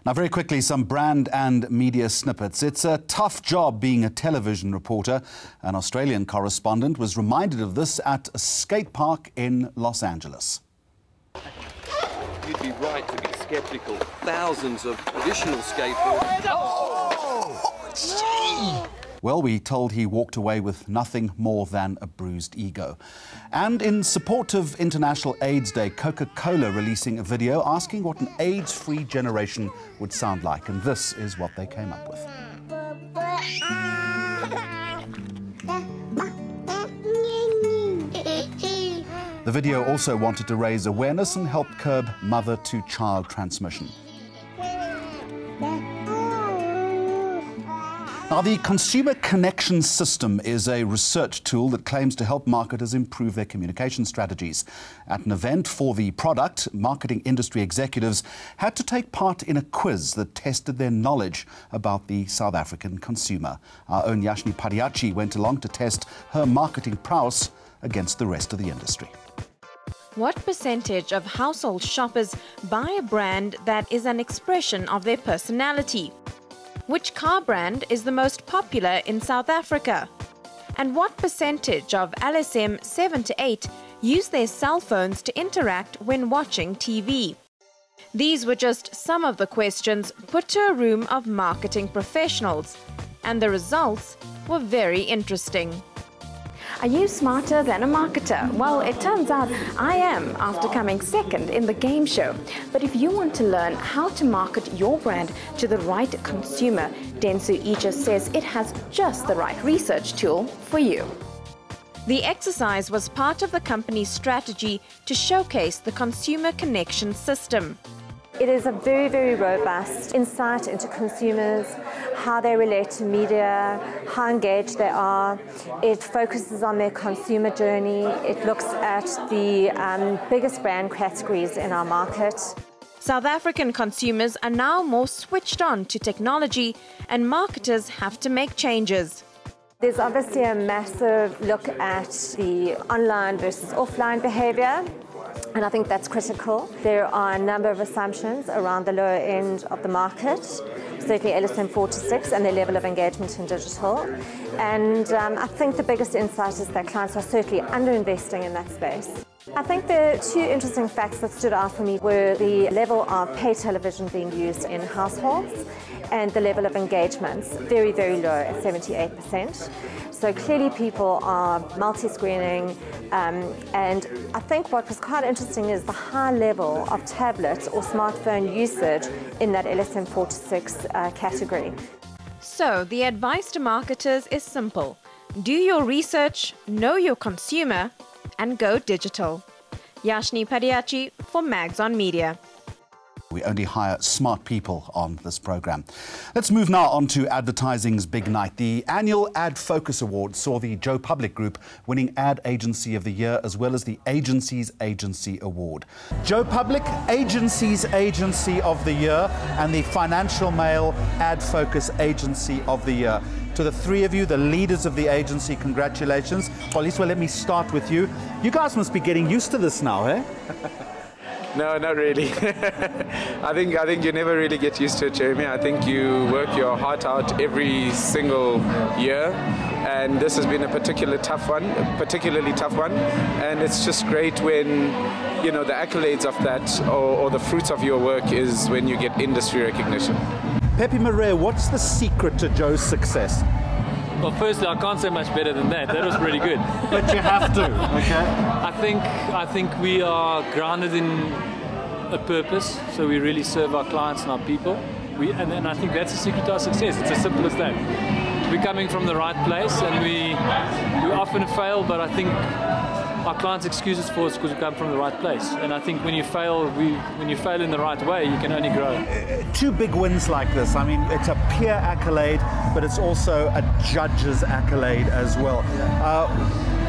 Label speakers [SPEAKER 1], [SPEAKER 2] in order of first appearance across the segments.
[SPEAKER 1] Now, very quickly, some brand and media snippets. It's a tough job being a television reporter. An Australian correspondent was reminded of this at a skate park in Los Angeles.
[SPEAKER 2] You'd be right to be sceptical. Thousands of additional skateboarders.
[SPEAKER 1] Oh! Well, we told he walked away with nothing more than a bruised ego. And in support of International AIDS Day, Coca-Cola releasing a video asking what an AIDS-free generation would sound like. And this is what they came up with. The video also wanted to raise awareness and help curb mother-to-child transmission. Now, the Consumer Connection System is a research tool that claims to help marketers improve their communication strategies. At an event for the product, marketing industry executives had to take part in a quiz that tested their knowledge about the South African consumer. Our own Yashni Padiachi went along to test her marketing prowess against the rest of the industry.
[SPEAKER 3] What percentage of household shoppers buy a brand that is an expression of their personality? Which car brand is the most popular in South Africa? And what percentage of LSM 7 to 8 use their cell phones to interact when watching TV? These were just some of the questions put to a room of marketing professionals, and the results were very interesting. Are you smarter than a marketer? Well, it turns out I am, after coming second in the game show. But if you want to learn how to market your brand to the right consumer, Densu Ija says it has just the right research tool for you. The exercise was part of the company's strategy to showcase the Consumer Connection System.
[SPEAKER 4] It is a very, very robust insight into consumers, how they relate to media, how engaged they are. It focuses on their consumer journey. It looks at the biggest brand categories in our market.
[SPEAKER 3] South African consumers are now more switched on to technology, and marketers have to make changes.
[SPEAKER 4] There's obviously a massive look at the online versus offline behavior. And I think that's critical. There are a number of assumptions around the lower end of the market, certainly LSM 4 to 6 and their level of engagement in digital. And I think the biggest insight is that clients are certainly underinvesting in that space. I think the two interesting facts that stood out for me were the level of pay television being used in households and the level of engagements, very, very low at 78%. So clearly people are multi-screening, and I think what was quite interesting is the high level of tablet or smartphone usage in that LSM 4 to 6 category.
[SPEAKER 3] So the advice to marketers is simple. Do your research, know your consumer, and go digital. Yashni Padiachi for Mags on Media.
[SPEAKER 1] We only hire smart people on this program. Let's move now on to advertising's big night. The Annual AdFocus Awards saw the Joe Public Group winning Ad Agency of the Year as well as the Agency's Agency Award. Joe Public, Agency's Agency of the Year, and the Financial Mail AdFocus Agency of the Year. To the three of you, the leaders of the agency, congratulations. Poliswa, let me start with you. You guys must be getting used to this now, eh?
[SPEAKER 5] No, not really. I think you never really get used to it, Jeremy. I think you work your heart out every single year, and this has been a particularly tough one. And it's just great when, you know, the accolades of that or the fruits of your work is when you get industry recognition.
[SPEAKER 1] Pepe Marais, what's the secret to Joe's success?
[SPEAKER 6] Well, firstly, I can't say much better than that. That was pretty good.
[SPEAKER 1] But you have to, okay?
[SPEAKER 6] I think we are grounded in a purpose, so we really serve our clients and our people. And I think that's the secret to our success. It's as simple as that. We're coming from the right place, and we often fail, but I think our clients excuse us for us because we come from the right place. And I think when you fail in the right way, you can only grow.
[SPEAKER 1] Two big wins like this. I mean, it's a peer accolade, but it's also a judge's accolade as well.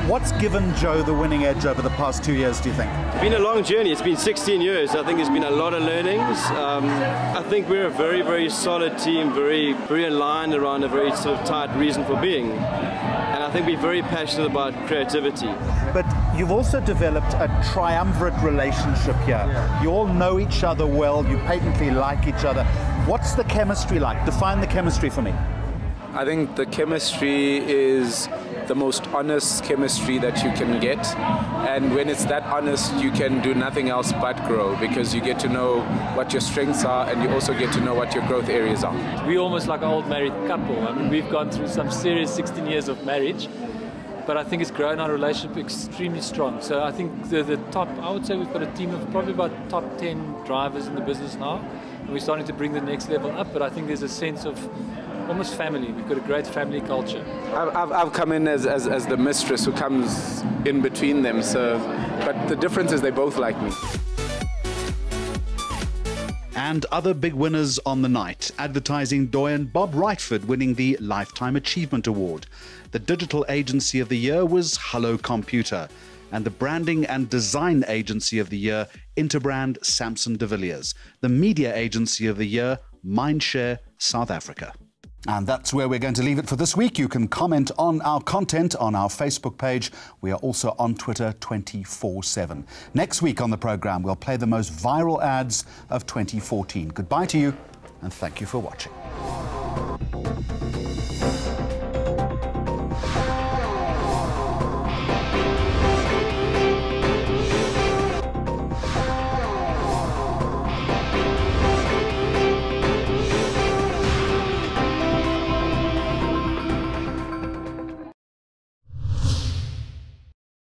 [SPEAKER 1] What's given Joe the winning edge over the past 2 years, do you think?
[SPEAKER 7] It's been a long journey. It's been 16 years. I think there's been a lot of learnings. I think we're a very, very solid team, very, very aligned around a very sort of tight reason for being. And I think we're very passionate about creativity.
[SPEAKER 1] But you've also developed a triumvirate relationship here. You all know each other well, you patently like each other. What's the chemistry like? Define the chemistry for me.
[SPEAKER 5] I think the chemistry is the most honest chemistry that you can get, and when it's that honest, you can do nothing else but grow, because you get to know what your strengths are and you also get to know what your growth areas are.
[SPEAKER 6] We're almost like an old married couple. I mean, we've gone through some serious 16 years of marriage, but I think it's grown our relationship extremely strong. So I think the top, I would say we've got a team of probably about top 10 drivers in the business now, and we're starting to bring the next level up, but I think there's a sense of almost family. We've got a great family culture.
[SPEAKER 5] I've come in as the mistress who comes in between them, so, but the difference is they both like me.
[SPEAKER 1] And other big winners on the night. Advertising doyen Bob Rightford winning the Lifetime Achievement Award. The Digital Agency of the Year was Hello Computer. And the Branding and Design Agency of the Year, Interbrand Samson de Villiers. The Media Agency of the Year, Mindshare South Africa. And that's where we're going to leave it for this week. You can comment on our content on our Facebook page. We are also on Twitter 24/7. Next week on the programme, we'll play the most viral ads of 2014. Goodbye to you, and thank you for watching.